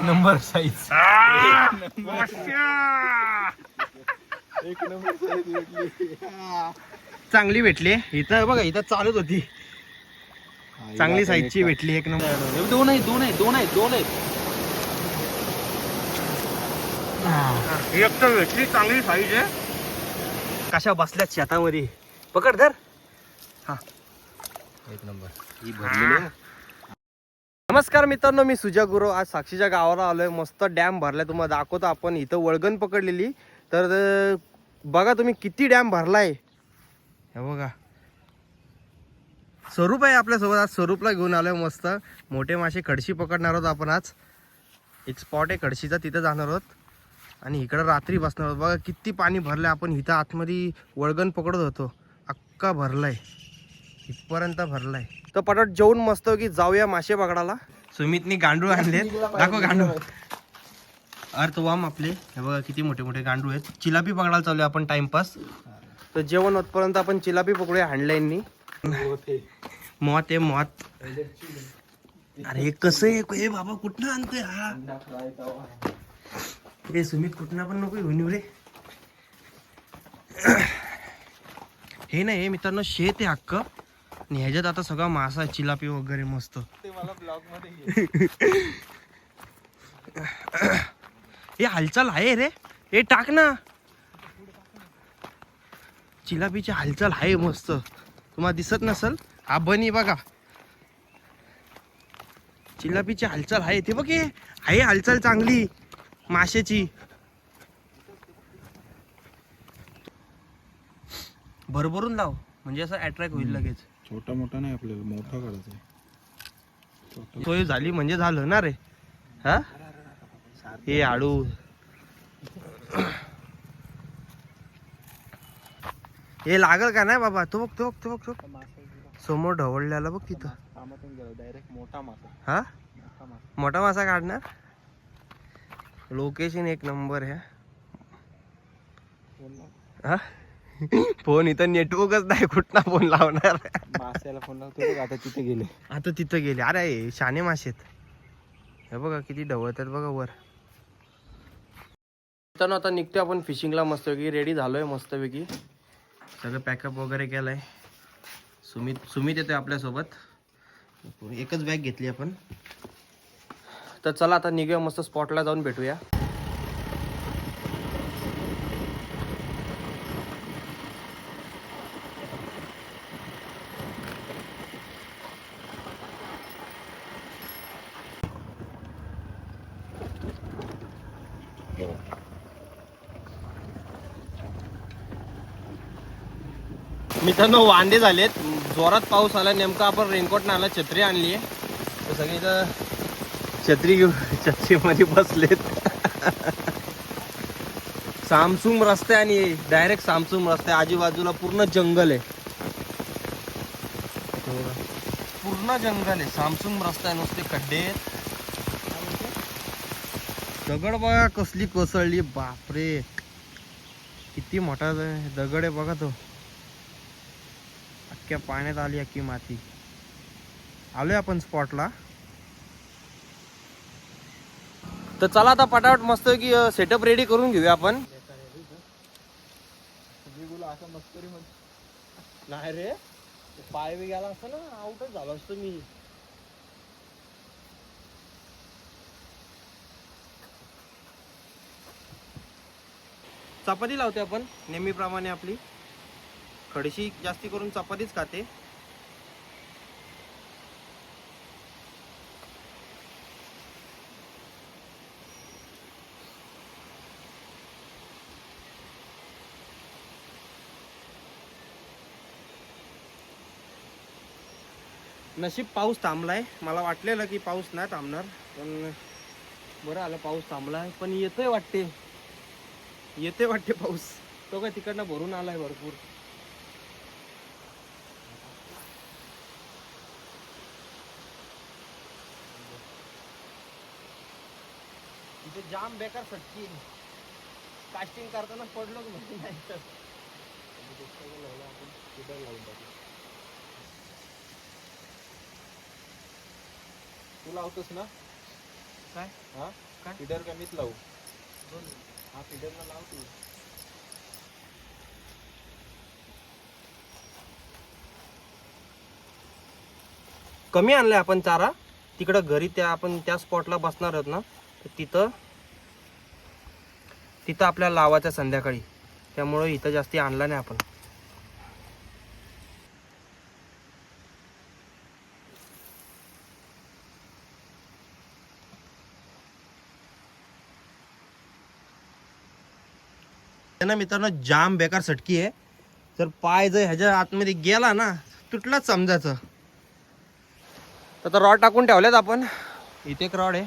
Number size एक number size भेटली. चांगली भेटली इथं बघा, इथं चालूच होती. चांगली साईजची भेटली एक नंबर. दोन आहेत. एक तर भेटली चांगली साईज आहे. कशा बसल्यात शेतामध्ये. पकड धर. हा एक नंबर ही भरलेली. नमस्कार मित्रांनो, मी सुजा गुरु. आज साक्षीच्या गावाला आलोय. मस्त डॅम भरलाय, तुम्हाला दाखवतो. आपण इथं वळगण पकडलेली. तर बघा तुम्ही किती डॅम भरलाय. हे बघा, स्वरूप आहे आपल्यासोबत. आज स्वरूपला घेऊन आलोय. मस्त मोठे मासे खडशी पकडणार आहोत आपण आज. एक स्पॉट आहे खडशीचा, तिथं जाणार आहोत आणि इकडं रात्री बसणार आहोत. बघा किती पाणी भरलंय. आपण इथं आतमध्ये वळगण पकडत होतो, अख्खा भरलाय, इथपर्यंत भरलाय. तर पटाट जेवून मस्त की जाऊया मासे पकडायला. सुमितनी गांडूळ आणले, दाखव गांडूळ. अर्थवाम आपले. हे बघा किती मोठे मोठे गांडूळ आहेत. चिलापी पकडायला चालू आपण टाइमपास. तर जेवण होतपर्यंत आपण चिलापी पकडूया हँडलाईननी. मौत आहे मौत. अरे कसं आहे हे बाबा, कुठनं आणतोय हा? हे सुमित कुठनं पण नको घेऊन येऊ रे. हे नाही हे मित्रांनो, शेत आहे हक्क आणि ह्याच्यात आता सगळा मासा चिलापी वगैरे मस्त. ते मला ब्लॉग मध्ये घे. हे हालचाल आहे रे, हे टाक ना. चिलापीची हालचाल आहे मस्त, तुम्हाला दिसत नसल. हा बनी बघा, चिलापीची हालचाल आहे. ते बघ, आहे हालचाल चांगली माशाची. भरभरून लाव म्हणजे असं अट्रॅक्ट होईल लगेच. छोटा मोठा नाही, आपल्याला मोठा करायचा आहे. सोय झाली म्हणजे झालं ना रे. हा हे आळू. हे लागल का नाही बाबा? तो बघ तो बघ तो बघ तो समोर ढवळल्याला बघ तिथं. डायरेक्ट मोठा मासा. हा मोठा मासा काढणार. लोकेशन एक नंबर आहे. हा फोन इथं नेटवर्कच नाही, कुठला फोन लावणार. माश्याला फोन लावतो, आता तिथे गेले. आता तिथं गेले. अरे शाने मासे आहेत. हे बघा किती ढवळतात बघा वर. तर आता निघतो आपण फिशिंगला. मस्तपैकी रेडी झालोय, मस्तपैकी सगळं पॅकअप वगैरे केलंय. सुमित येतोय आपल्यासोबत. एकच बॅग घेतली आपण. तर चला आता निघूया, मस्त स्पॉटला जाऊन भेटूया. मित्रांनो वांदे झालेत, जोरात पाऊस आला. नेमका आपण रेनकोट नाही आला, छत्री आणली आहे. तर सगळे इथं छत्रीमध्ये बसलेत. सामसूम रस्ते आणि डायरेक्ट सामसूम रस्ते. आजूबाजूला पूर्ण जंगल आहे, पूर्ण जंगल आहे. सामसूम रस्ता आहे, नुसते खड्डे. दगड बघा कसली कोसळली, बापरे किती मोठा दगड आहे बघा. तो अख्ख्या पाण्यात आली अख्खी माती. आलोय आपण स्पॉटला. तर चला आता पटापट मस्त की सेटअप रेडी करून घेऊया आपण. नाही रे, पाय बी गेला असतं ना, आउटच झालो असतो मी. चपाती लावते आपण नेहमीप्रमाणे. आपली खडशी जास्ती करून चपातीच खाते. नशीब पाऊस थांबलाय. मला वाटलेलं की पाऊस नाही थांबणार, पण बरं आलं पाऊस थांबलाय. पण येतोय वाटते पाऊस. तो काय तिकडनं भरून आलाय भरपूर. इथे जाम बेकार फटकी. कास्टिंग करताना पडलोच नाही तर. तू लावतोस ना काय हा? फिडर कमीच लावू. हा फिडरला लाव तू. कमी आणलाय आपण चारा. तिकडं घरी त्या आपण त्या स्पॉटला बसणार आहोत ना, तर तिथं आपल्याला लावायचं संध्याकाळी. त्यामुळे इथं जास्ती आणला नाही आपण. ना मित्रांनो, जाम बेकार सटकी आहे. जर पाय जर ह्याच्या आतमध्ये गेला ना, तुटलाच समजायचं. तर रॉड टाकून ठेवलेत आपण. इथे एक रॉड आहे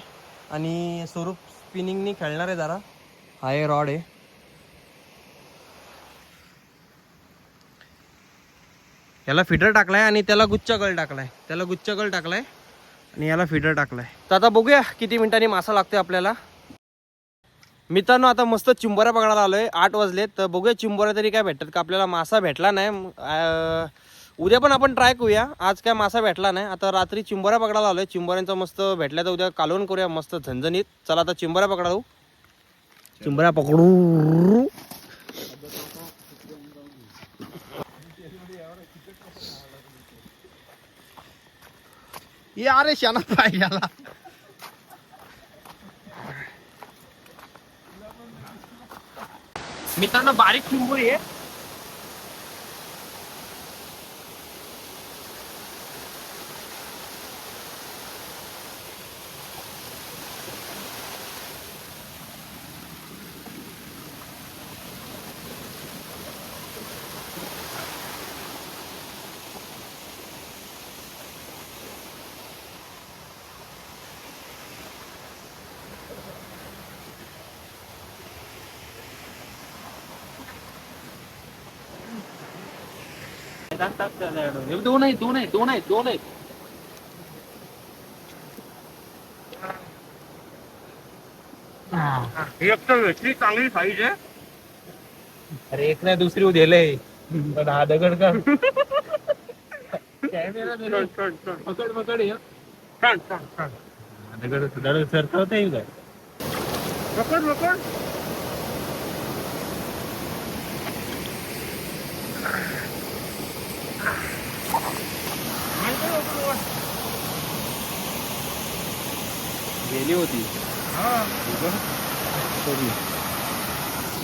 आणि स्वरूप स्पिनिंगनी खेळणार आहे जरा. हा हे रॉड आहे. याला फिडर टाकलाय आणि त्याला गुच्चागळ टाकलाय. आणि याला फिडर टाकलाय. तर आता बघूया किती मिनिटांनी मासा लागतोय आपल्याला. मित्रांनो, आता मस्त चिंबोऱ्या पकडायला आलोय. 8 वाजले. तर बघूया चिंबोऱ्या तरी काय भेटतात का. आपल्याला मासा भेटला नाही. उद्या पण आपण ट्राय करूया. आज काय मासा भेटला नाही. आता रात्री चिंबोऱ्या पकडायला आलोय. चिंबोऱ्यांचा मस्त भेटल्या तर उद्या कालवण करूया मस्त झणझणीत. चला आता चिंबोऱ्या पकडाऊ. चिंबोऱ्या पकडू. अरे शाना पाय गेला. मित्रांनो, बारीक चिंबोरी आहे. दोन आहेत. एक तर वेटली चांगली साईज आहे. अरे एक नाही दुसरी उद्यालय. पण हा दगड का कॅमेरा पकड ये. दगड सरकवता येईल काय. पकड. गेली होती.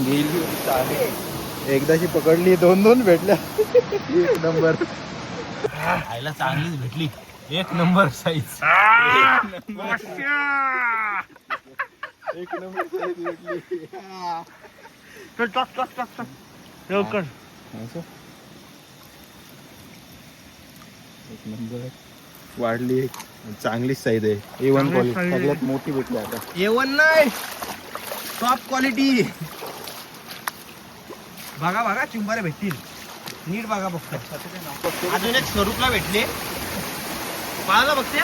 गेली होती चालेल. एकदाशी पकडली, 2 भेटल्या. 1 नंबर. आईला चांगलीच भेटली. 1 नंबर साईज. 1 नंबर साईज भेटली. लवकर. 1 नंबर वाढली. चांगलीच साईज आहे. A1 क्वालिटी सगळ्यात मोठी भेटली आता. A1 नाही, टॉप क्वालिटी. बघा चिंबोऱ्या भेटतील. नीट बघा बघता. अजून एक स्वरूपला भेटले. पाहायला बघते.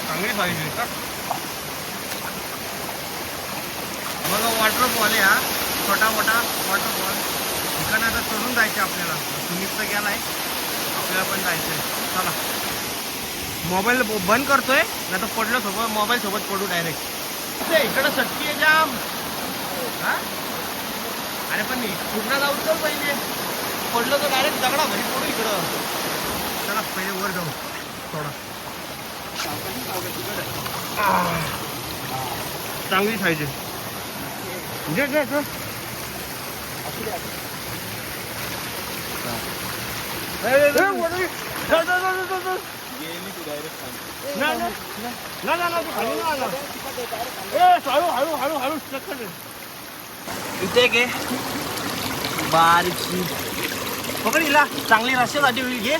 चांगली पाहिजे का. बघा वॉटरफॉल आहे हा. छोटा मोठा वॉटरफॉल. ठिकाण आता चढून जायचे आपल्याला. सुमित तर गेलाय, आपल्याला पण जायचंय. चला, मोबाईल बंद करतोय, नाही तर पडलो सोबत मोबाईल सोबत पडू डायरेक्ट. इकडं सटकी आहे जाम. हा, अरे पण पूर्ण जाऊ तर पाहिजे. पडलो तर डायरेक्ट दगडा घरी पडू इकडं. चला पहिले वर जाऊ थोडा. चांगली पाहिजे. इथे घे बारीकशी पकड. हिला चांगली रस्त्यासाठी होईल. घे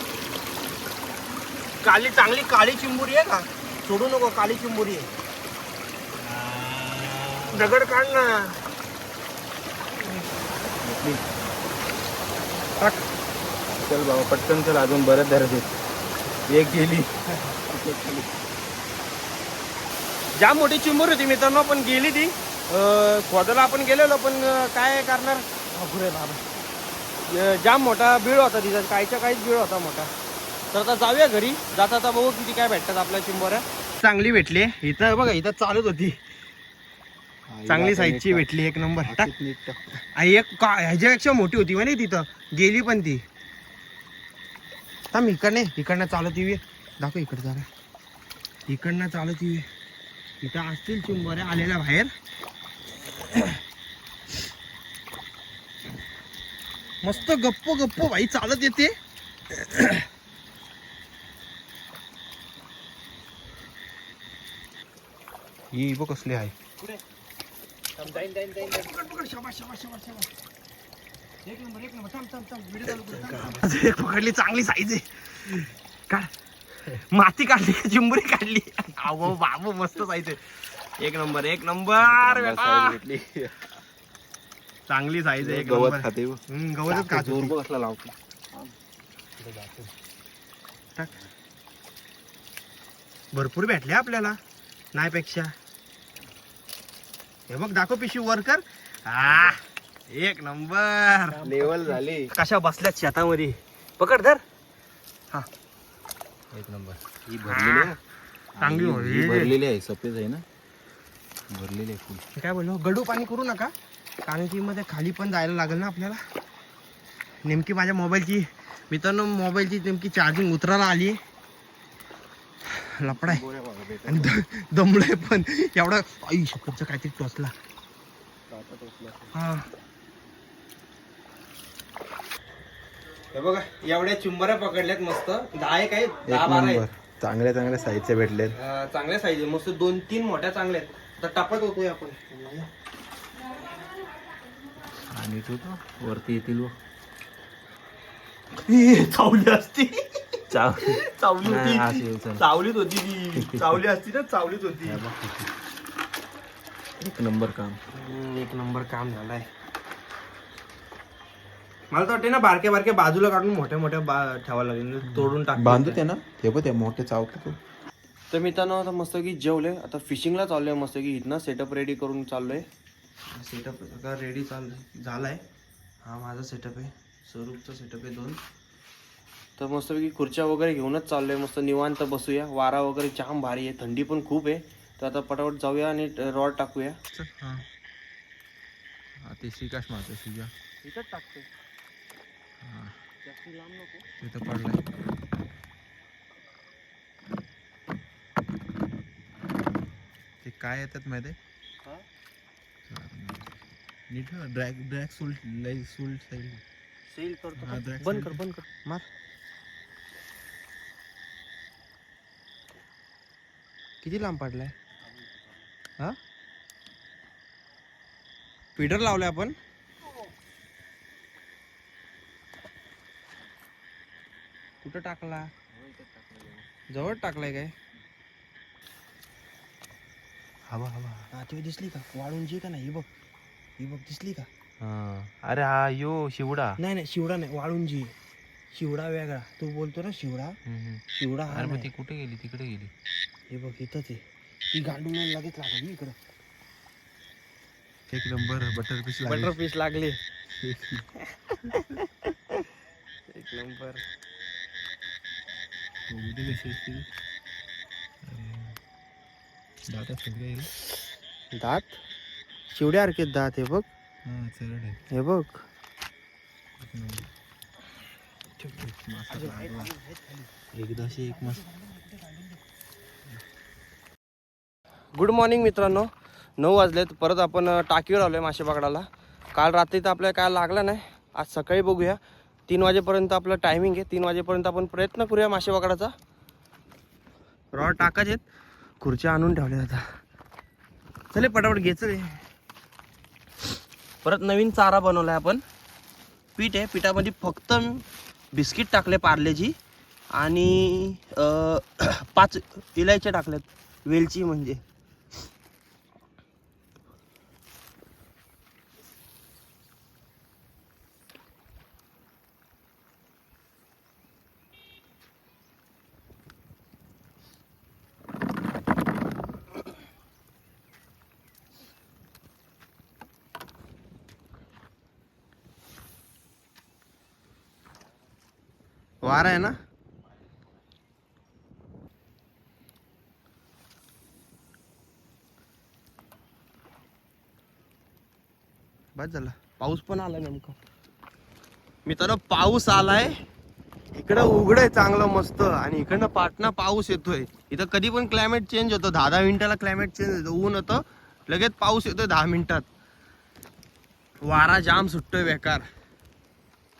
चांगली काळी चिंबोरी आहे का. सोडू नको, काळी चिंबोरी आहे. दगड काढ ना. चल बाबा पटकन चल. अजून बरंच धरत आहेत. 1 गेली. जाम मोठी चिंबोरी होती मित्रांनो, पण गेली ती. खोदाला आपण गेलेलो, पण काय करणार. जाम मोठा बीळ होता तिथं, काहीच्या काहीच बीळ होता मोठा. तर आता जाऊया घरी. जाता आता बघू किती काय भेटतात आपल्या चिंबोऱ्या. चांगली भेटली इथं बघा, इथं चालत होती चांगली साईजची भेटली, एक नंबर. टाक. एक ह्याच्यापेक्षा मोठी होती म्हणे तिथं, गेली पण ती. थांब, इकडनं चालत येऊया. दाखव इकडं जरा, इकडनं चालत येऊया. इथं असतील चिंबोऱ्या आलेल्या बाहेर. मस्त गप्प गप्प भाई चालत येते. ही बघ कसली आहे. एक पकडली, चांगली साईज आहे. काढ, माती काढली, चिंबुरी काढली. अहो बाबू मस्त साईज आहे. एक नंबर, एक नंबर बेटा. भेटली. चांगली साईज आहे, एक गवत नंबर. खाते. गवतच खात होती. कसला लावतो. टाक. भरपूर भेटले आपल्याला नाहीपेक्षा. हे बघ, दाखव पिशवी वर कर. एक नंबर. लेवल झाली. कशा बसल्यात शेतामध्ये. पकड धर. हा, एक नंबर. ही भरलेली आहे. चांगली ही होती. भरलेली आहे, सफेद आहे ना, भरलेली आहे फुल. मी काय बोललो, गडू पाणी करू नका, कारण की मध्ये खाली पण जायला लागेल ना आपल्याला. नेमकी माझ्या मोबाईलची, मित्रांनो मोबाईलची नेमकी चार्जिंग उतरायला आली. लपडा आहे आणि दमलोय पण एवढा. आई शकतचं काहीतरी टोचला. हा, हे बघा एवढ्या चिंबऱ्या पकडल्यात मस्त. 10 काय 10-12 आहेत. चांगल्या चांगल्या साईजचे भेटलेत. चांगल्या साईज आहे मस्त. 2-3 मोठ्या चांगल्या आहेत. आता टापत होतोय आपण. आणि तू वरती येतील. चावली असती, चाव- चावली नाही, होती, अशी उचल. चावलीत होती ती. चावली असती ना, चावलीत होती. एक नंबर काम. एक नंबर काम झालाय. मला तर वाटते ना, बारक्या बारक्या बाजूला काढून मोठ्या मोठ्या ठेवावं लागेल, तोडून टाक. बांधू ते ना, ते पण ते मोठे चावतो. तर मित्रांनो आता मस्त की जेवले. आता फिशिंगला चाललोय मस्त की. इथनं सेटअप रेडी करून चाललोय. सेटअप रेडी झालाय. हा माझा सेटअप आहे, स्वरूपचा सेटअप आहे 2. तर मस्तपैकी खुर्च्या वगैरे घेऊनच चाललोय. मस्त निवांत बसूया. वारा वगैरे जाम भारी आहे, थंडी पण खूप आहे. तर आता पटापट जाऊया आणि रॉड टाकूया. ते शिकाश मारतो शिका. इथंच टाकतोय, जास्त लांब नको. तिथं पडलाय. ते काय येतात माहिती हा? नीट ड्रॅग सुल्ट सेल करतो हा, का? drag बंद side. कर, बंद कर, मार. किती लांब पडलाय हा? फीडर लावलाय आपण. कुठं टाकला? जवळ टाकलाय काय? हवा हवा. हा, ते दिसली का वाळूंची का नाही? ही बघ, ही बघ दिसली का? अरे हा यो शिवडा. नाही नाही, शिवडा नाही, वाळुंजी. शिवडा वेगळा, तू बोलतो ना शिवडा. शिवडा हा अरे मग नाही. ती कुठे गेली? तिकडे गेली. हे बघ इथंच आहे. ती गांडून लगेच लागली इकडं. एक number butter piece butter piece लागले. एक नंबर. दात शिवड्यासारखे दात. हे बघ, हे बघ. एकदाशी एक मस्त. गुड मॉर्निंग मित्रांनो. 9 वाजलेत. परत आपण टाकीवर आलोय मासे पकडायला. काल रात्री तर आपल्याला काय लागला नाही. आज सकाळी बघूया. 3 वाजेपर्यंत आपलं टायमिंग आहे. 3 वाजेपर्यंत आपण प्रयत्न करूया मासे पकडायचा. रॉड टाकायचे, खुर्च्या आणून ठेवल्या आता. चले पटापट घे चले. परत नवीन चारा बनवलाय आपण. पीठ आहे, पिठामध्ये फक्त बिस्किट टाकले पार्लेजी आणि 5 इलायच्या टाकल्यात, वेलची म्हणजे. वारा आहे ना. बस झालं, पाऊस पण आला नेमका मित्रांनो. पाऊस आलाय इकडं, उघड आहे चांगलं मस्त, आणि इकडनं पाटणा पाऊस येतोय. इथं कधी पण क्लायमेट चेंज होतं, 10-10 मिनिटाला क्लायमेट चेंज होतं. ऊन होतं लगेच पाऊस येतोय 10 मिनिटात. वारा जाम सुटतोय बेकार,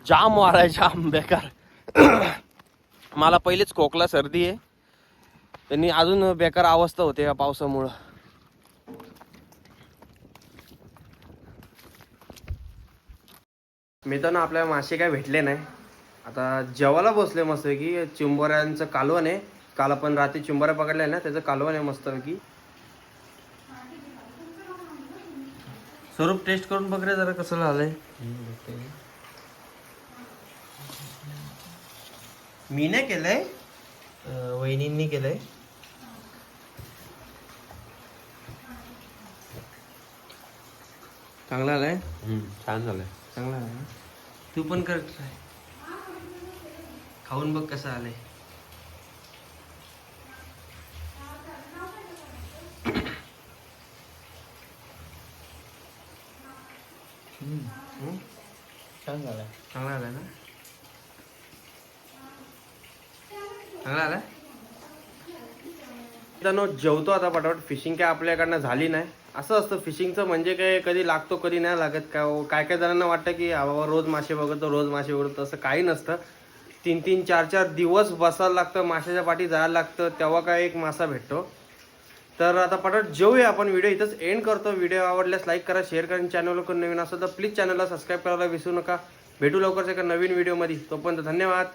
जाम वारा आहे, जाम बेकार. मला पहिलेच खोकला सर्दी आहे, त्यांनी अजून बेकार अवस्था होते या पावसामुळं. मित्रांनो आपल्याला मासे काय भेटले नाही. आता जेवायला बसले मस्त की चिंबोऱ्यांचं कालवण आहे. काल आपण रात्री चिंबोऱ्या पकडल्या ना, त्याचं कालवण आहे मस्त की. स्वरूप टेस्ट करून बघ रे जरा कसं झालंय. मी नाही केलंय, वहिनींनी केलंय. चांगला आलाय. छान झालंय. चांगला आहे ना. तू पण कर ट्राय, खाऊन बघ कसं आलंय. छान झालंय. चांगला आलाय ना. चांगला आलाय. मित्रांनो जेवतो आता पटापट. फिशिंग काय आपल्याकडनं झाली नाही. असं असतं फिशिंगचं म्हणजे काय, कधी लागतो कधी नाही लागत. काय काय जणांना वाटतं की बाबा रोज मासे बघतो, रोज मासे बघतो. असं काही नसतं. 3-3, 4-4 दिवस बसायला लागतं, माशाच्या पाठी जायला लागतं, तेव्हा काय एक मासा भेटतो. तर आता पटापट जेवूया आपण. व्हिडिओ इथंच एंड करतो. व्हिडिओ आवडल्यास लाईक करा, शेअर करा. चॅनलवर कोण नवीन असेल तर प्लीज चॅनलला सबस्क्राईब करायला विसरू नका. भेटू लवकरच एका नवीन व्हिडिओमध्ये. तोपर्यंत धन्यवाद.